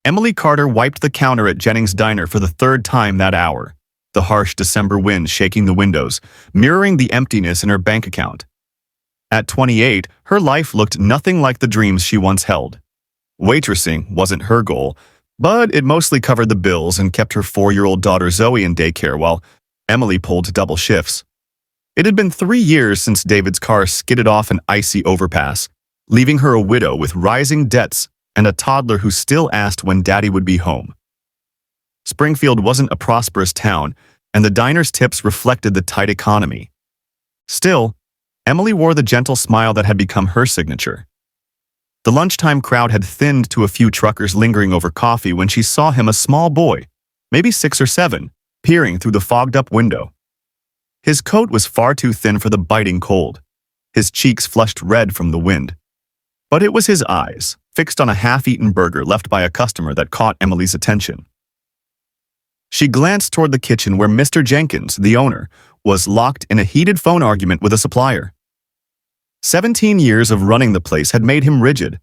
Emily Carter wiped the counter at Jennings' diner for the third time that hour, the harsh December wind shaking the windows, mirroring the emptiness in her bank account. At 28, her life looked nothing like the dreams she once held. Waitressing wasn't her goal, but it mostly covered the bills and kept her 4-year-old daughter Zoe in daycare while Emily pulled double shifts. It had been 3 years since David's car skidded off an icy overpass, leaving her a widow with rising debts and a toddler who still asked when Daddy would be home. Springfield wasn't a prosperous town, and the diner's tips reflected the tight economy. Still, Emily wore the gentle smile that had become her signature. The lunchtime crowd had thinned to a few truckers lingering over coffee when she saw him, a small boy, maybe 6 or 7, peering through the fogged-up window. His coat was far too thin for the biting cold, his cheeks flushed red from the wind. But it was his eyes, fixed on a half-eaten burger left by a customer, that caught Emily's attention. She glanced toward the kitchen where Mr. Jenkins, the owner, was locked in a heated phone argument with a supplier. 17 years of running the place had made him rigid.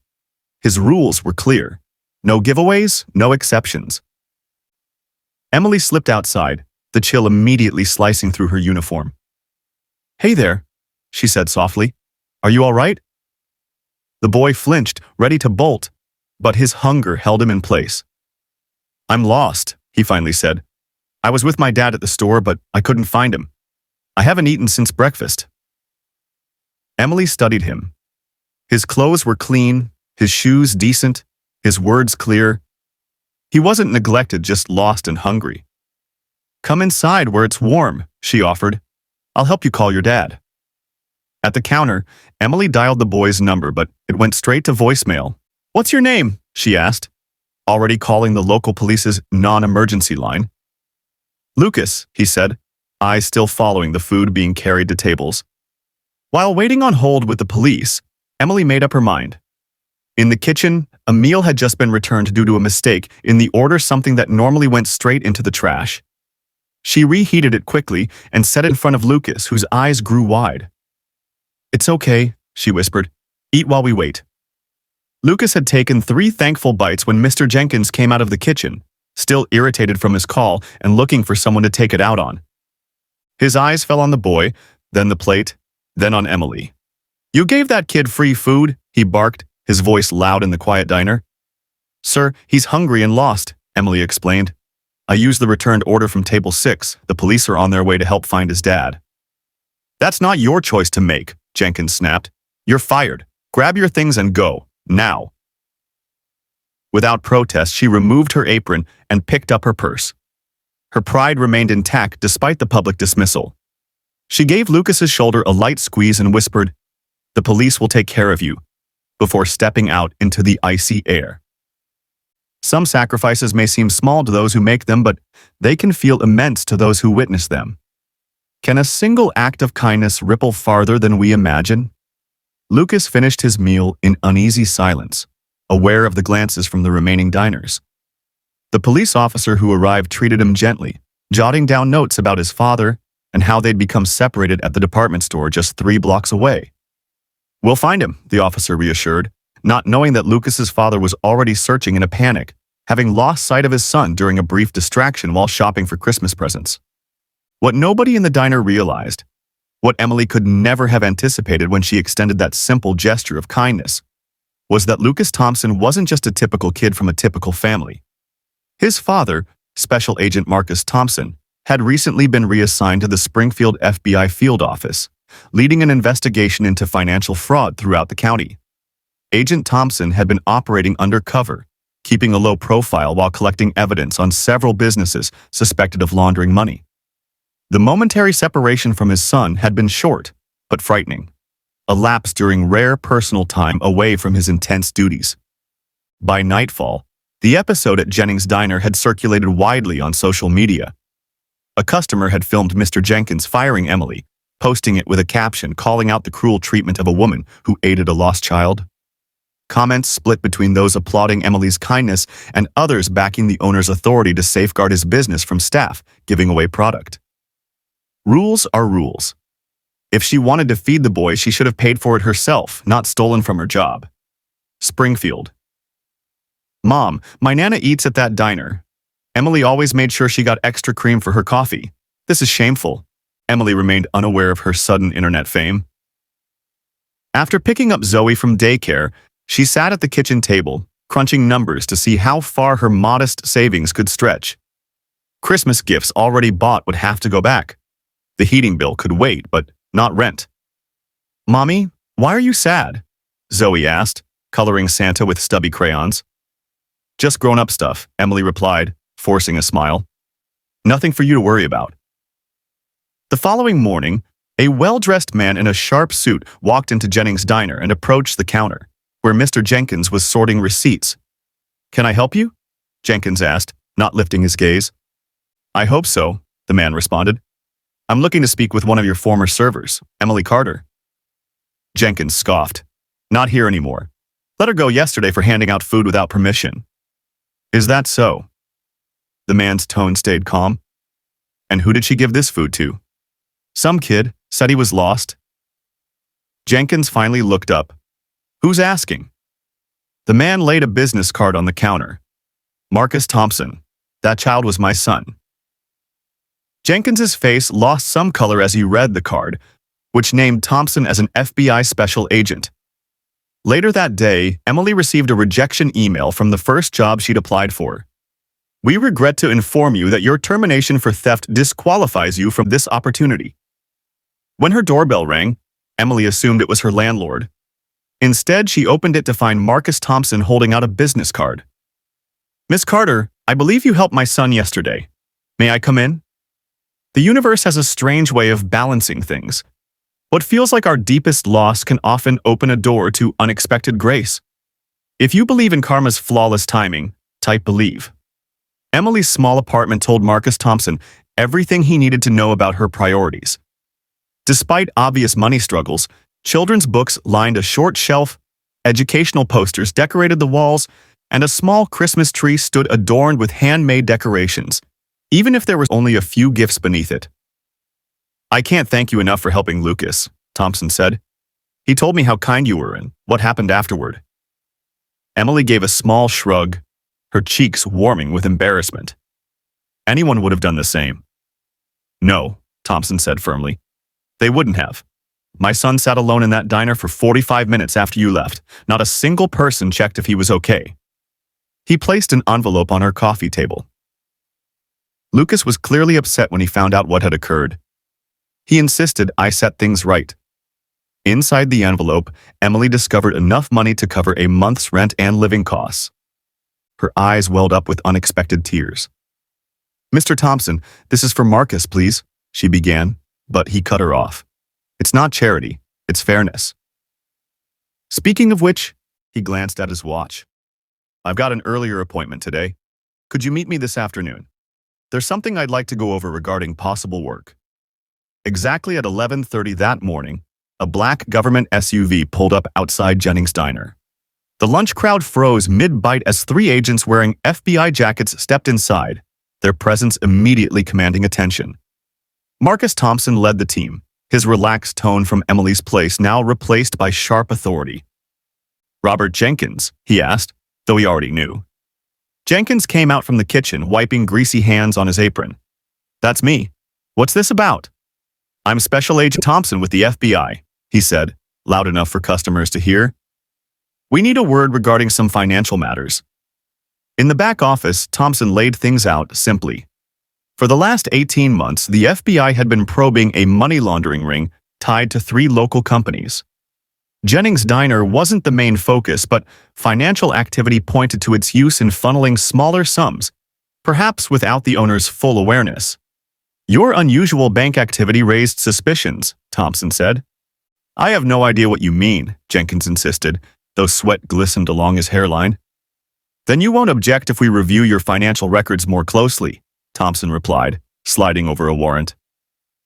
His rules were clear. No giveaways, no exceptions. Emily slipped outside, the chill immediately slicing through her uniform. "Hey there," she said softly. "Are you all right?" The boy flinched, ready to bolt, but his hunger held him in place. "I'm lost," he finally said. "I was with my dad at the store, but I couldn't find him. I haven't eaten since breakfast." Emily studied him. His clothes were clean, his shoes decent, his words clear. He wasn't neglected, just lost and hungry. "Come inside where it's warm," she offered. "I'll help you call your dad." At the counter, Emily dialed the boy's number, but it went straight to voicemail. "What's your name?" she asked, already calling the local police's non-emergency line. "Lucas," he said, eyes still following the food being carried to tables. While waiting on hold with the police, Emily made up her mind. In the kitchen, a meal had just been returned due to a mistake in the order, something that normally went straight into the trash. She reheated it quickly and set it in front of Lucas, whose eyes grew wide. "It's okay," she whispered. "Eat while we wait." Lucas had taken 3 thankful bites when Mr. Jenkins came out of the kitchen, still irritated from his call and looking for someone to take it out on. His eyes fell on the boy, then the plate, then on Emily. "You gave that kid free food?" he barked, his voice loud in the quiet diner. "Sir, he's hungry and lost," Emily explained. "I used the returned order from table 6. The police are on their way to help find his dad." "That's not your choice to make," Jenkins snapped. "You're fired. Grab your things and go, now." Without protest, she removed her apron and picked up her purse. Her pride remained intact despite the public dismissal. She gave Lucas's shoulder a light squeeze and whispered, "The police will take care of you," before stepping out into the icy air. Some sacrifices may seem small to those who make them, but they can feel immense to those who witness them. Can a single act of kindness ripple farther than we imagine? Lucas finished his meal in uneasy silence, aware of the glances from the remaining diners. The police officer who arrived treated him gently, jotting down notes about his father and how they'd become separated at the department store just 3 blocks away. "We'll find him," the officer reassured, not knowing that Lucas's father was already searching in a panic, having lost sight of his son during a brief distraction while shopping for Christmas presents. What nobody in the diner realized, what Emily could never have anticipated when she extended that simple gesture of kindness, was that Lucas Thompson wasn't just a typical kid from a typical family. His father, Special Agent Marcus Thompson, had recently been reassigned to the Springfield FBI field office, leading an investigation into financial fraud throughout the county. Agent Thompson had been operating undercover, keeping a low profile while collecting evidence on several businesses suspected of laundering money. The momentary separation from his son had been short, but frightening, a lapse during rare personal time away from his intense duties. By nightfall, the episode at Jennings' diner had circulated widely on social media. A customer had filmed Mr. Jenkins firing Emily, posting it with a caption calling out the cruel treatment of a woman who aided a lost child. Comments split between those applauding Emily's kindness and others backing the owner's authority to safeguard his business from staff giving away product. Rules are rules. If she wanted to feed the boy, she should have paid for it herself, not stolen from her job. Springfield. Mom, my Nana eats at that diner. Emily always made sure she got extra cream for her coffee. This is shameful. Emily remained unaware of her sudden internet fame. After picking up Zoe from daycare, she sat at the kitchen table, crunching numbers to see how far her modest savings could stretch. Christmas gifts already bought would have to go back. The heating bill could wait, but not rent. Mommy, why are you sad? Zoe asked, coloring Santa with stubby crayons. Just grown-up stuff, Emily replied, forcing a smile. Nothing for you to worry about. The following morning, a well-dressed man in a sharp suit walked into Jennings' diner and approached the counter, where Mr. Jenkins was sorting receipts. Can I help you? Jenkins asked, not lifting his gaze. I hope so, the man responded. I'm looking to speak with one of your former servers, Emily Carter. Jenkins scoffed. Not here anymore. Let her go yesterday for handing out food without permission. Is that so? The man's tone stayed calm. And who did she give this food to? Some kid said he was lost. Jenkins finally looked up. Who's asking? The man laid a business card on the counter. Marcus Thompson. That child was my son. Jenkins's face lost some color as he read the card, which named Thompson as an FBI special agent. Later that day, Emily received a rejection email from the first job she'd applied for. We regret to inform you that your termination for theft disqualifies you from this opportunity. When her doorbell rang, Emily assumed it was her landlord. Instead, she opened it to find Marcus Thompson holding out a business card. Miss Carter, I believe you helped my son yesterday. May I come in? The universe has a strange way of balancing things. What feels like our deepest loss can often open a door to unexpected grace. If you believe in karma's flawless timing, type believe. Emily's small apartment told Marcus Thompson everything he needed to know about her priorities. Despite obvious money struggles, children's books lined a short shelf, educational posters decorated the walls, and a small Christmas tree stood adorned with handmade decorations, even if there were only a few gifts beneath it. I can't thank you enough for helping Lucas, Thompson said. He told me how kind you were and what happened afterward. Emily gave a small shrug, her cheeks warming with embarrassment. Anyone would have done the same. No, Thompson said firmly. They wouldn't have. My son sat alone in that diner for 45 minutes after you left. Not a single person checked if he was okay. He placed an envelope on her coffee table. Lucas was clearly upset when he found out what had occurred. He insisted I set things right. Inside the envelope, Emily discovered enough money to cover a month's rent and living costs. Her eyes welled up with unexpected tears. Mr. Thompson, this is for Marcus, please, she began, but he cut her off. It's not charity, it's fairness. Speaking of which, he glanced at his watch. I've got an earlier appointment today. Could you meet me this afternoon? There's something I'd like to go over regarding possible work. Exactly at 11:30 that morning, a black government SUV pulled up outside Jennings' diner. The lunch crowd froze mid-bite as three agents wearing FBI jackets stepped inside, their presence immediately commanding attention. Marcus Thompson led the team, his relaxed tone from Emily's place now replaced by sharp authority. Robert Jenkins, he asked, though he already knew. Jenkins came out from the kitchen, wiping greasy hands on his apron. That's me. What's this about? I'm Special Agent Thompson with the FBI, he said, loud enough for customers to hear. We need a word regarding some financial matters. In the back office, Thompson laid things out simply. For the last 18 months, the FBI had been probing a money laundering ring tied to 3 local companies. Jennings' diner wasn't the main focus, but financial activity pointed to its use in funneling smaller sums, perhaps without the owner's full awareness. Your unusual bank activity raised suspicions, Thompson said. I have no idea what you mean, Jenkins insisted, though sweat glistened along his hairline. Then you won't object if we review your financial records more closely, Thompson replied, sliding over a warrant.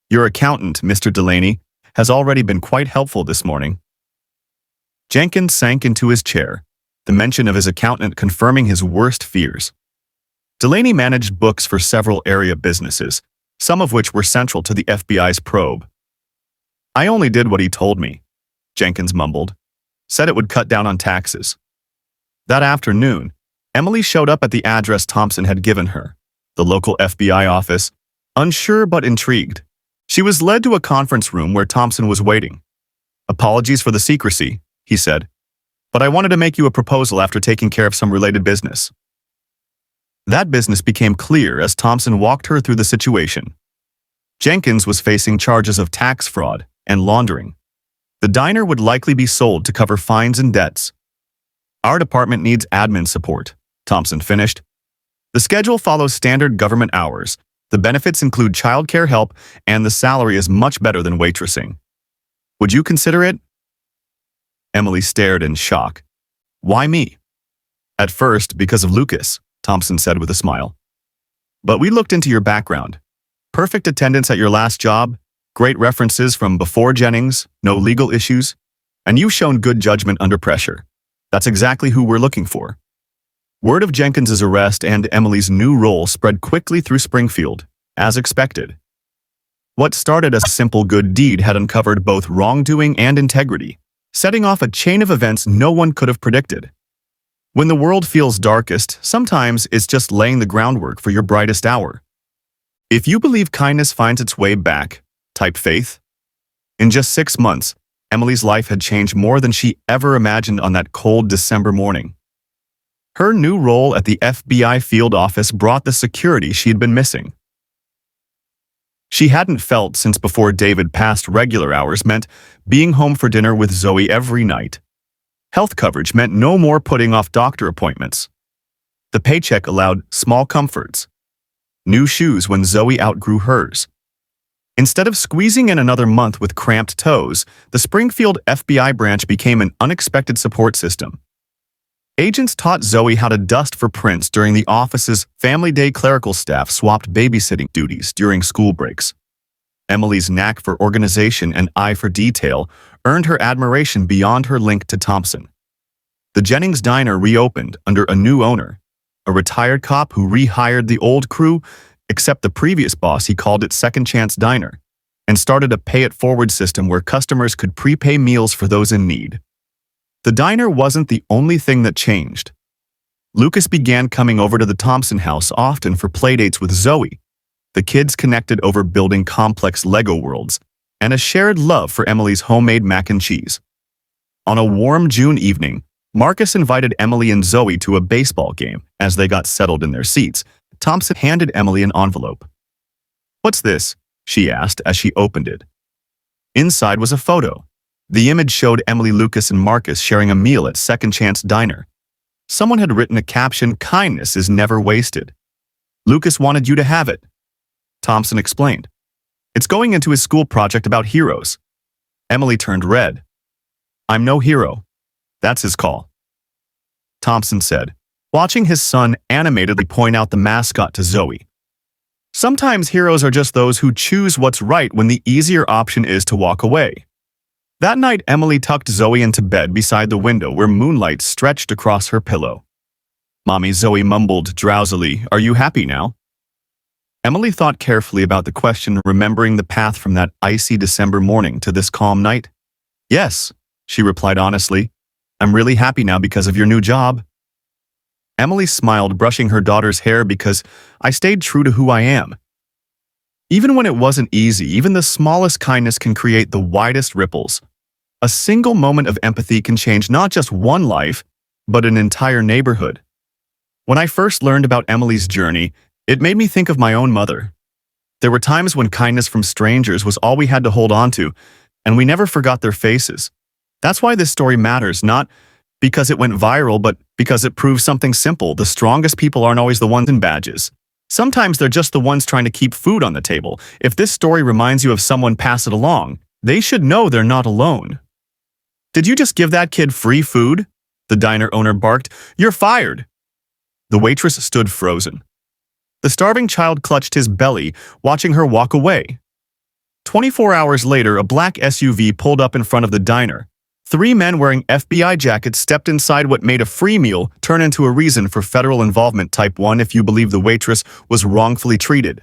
Your accountant, Mr. Delaney, has already been quite helpful this morning. Jenkins sank into his chair, the mention of his accountant confirming his worst fears. Delaney managed books for several area businesses, some of which were central to the FBI's probe. I only did what he told me, Jenkins mumbled. Said it would cut down on taxes. That afternoon, Emily showed up at the address Thompson had given her, the local FBI office, unsure but intrigued. She was led to a conference room where Thompson was waiting. "Apologies for the secrecy," he said, "but I wanted to make you a proposal after taking care of some related business." That business became clear as Thompson walked her through the situation. Jenkins was facing charges of tax fraud and laundering. The diner would likely be sold to cover fines and debts. "Our department needs admin support," Thompson finished. "The schedule follows standard government hours. The benefits include childcare help, and the salary is much better than waitressing. Would you consider it?" Emily stared in shock. "Why me?" "At first, because of Lucas," Thompson said with a smile. "But we looked into your background. Perfect attendance at your last job, great references from before Jennings, no legal issues, and you've shown good judgment under pressure. That's exactly who we're looking for." Word of Jenkins's arrest and Emily's new role spread quickly through Springfield, as expected. What started as a simple good deed had uncovered both wrongdoing and integrity, setting off a chain of events no one could have predicted. When the world feels darkest, sometimes it's just laying the groundwork for your brightest hour. If you believe kindness finds its way back, type faith. In just 6 months, Emily's life had changed more than she ever imagined on that cold December morning. Her new role at the FBI field office brought the security she had been missing. She hadn't felt since before David passed regular hours meant being home for dinner with Zoe every night. Health coverage meant no more putting off doctor appointments. The paycheck allowed small comforts. New shoes when Zoe outgrew hers. Instead of squeezing in another month with cramped toes, the Springfield FBI branch became an unexpected support system. Agents taught Zoe how to dust for prints during the office's family day. Clerical staff swapped babysitting duties during school breaks. Emily's knack for organization and eye for detail earned her admiration beyond her link to Thompson. The Jennings Diner reopened under a new owner, a retired cop who rehired the old crew, except the previous boss. He called it Second Chance Diner, and started a pay-it-forward system where customers could prepay meals for those in need. The diner wasn't the only thing that changed. Lucas began coming over to the Thompson house often for playdates with Zoe. The kids connected over building complex Lego worlds and a shared love for Emily's homemade mac and cheese. On a warm June evening, Marcus invited Emily and Zoe to a baseball game. As they got settled in their seats, Thompson handed Emily an envelope. "What's this?" she asked as she opened it. Inside was a photo. The image showed Emily, Lucas, and Marcus sharing a meal at Second Chance Diner. Someone had written a caption, "Kindness is never wasted." "Lucas wanted you to have it," Thompson explained. "It's going into his school project about heroes." Emily turned red. "I'm no hero. That's his call," Thompson said, watching his son animatedly point out the mascot to Zoe. "Sometimes heroes are just those who choose what's right when the easier option is to walk away." That night, Emily tucked Zoe into bed beside the window where moonlight stretched across her pillow. "Mommy," Zoe mumbled drowsily, "are you happy now?" Emily thought carefully about the question, remembering the path from that icy December morning to this calm night. "Yes," she replied honestly. "I'm really happy now because of your new job." Emily smiled, brushing her daughter's hair. "Because I stayed true to who I am." Even when it wasn't easy, even the smallest kindness can create the widest ripples. A single moment of empathy can change not just one life, but an entire neighborhood. When I first learned about Emily's journey, it made me think of my own mother. There were times when kindness from strangers was all we had to hold on to, and we never forgot their faces. That's why this story matters, not because it went viral, but because it proves something simple. The strongest people aren't always the ones in badges. Sometimes they're just the ones trying to keep food on the table. If this story reminds you of someone, pass it along. They should know they're not alone. "Did you just give that kid free food?" the diner owner barked. "You're fired." The waitress stood frozen. The starving child clutched his belly, watching her walk away. 24 hours later, a black SUV pulled up in front of the diner. 3 men wearing FBI jackets stepped inside. What made a free meal turn into a reason for federal involvement. Type 1 if you believe the waitress was wrongfully treated.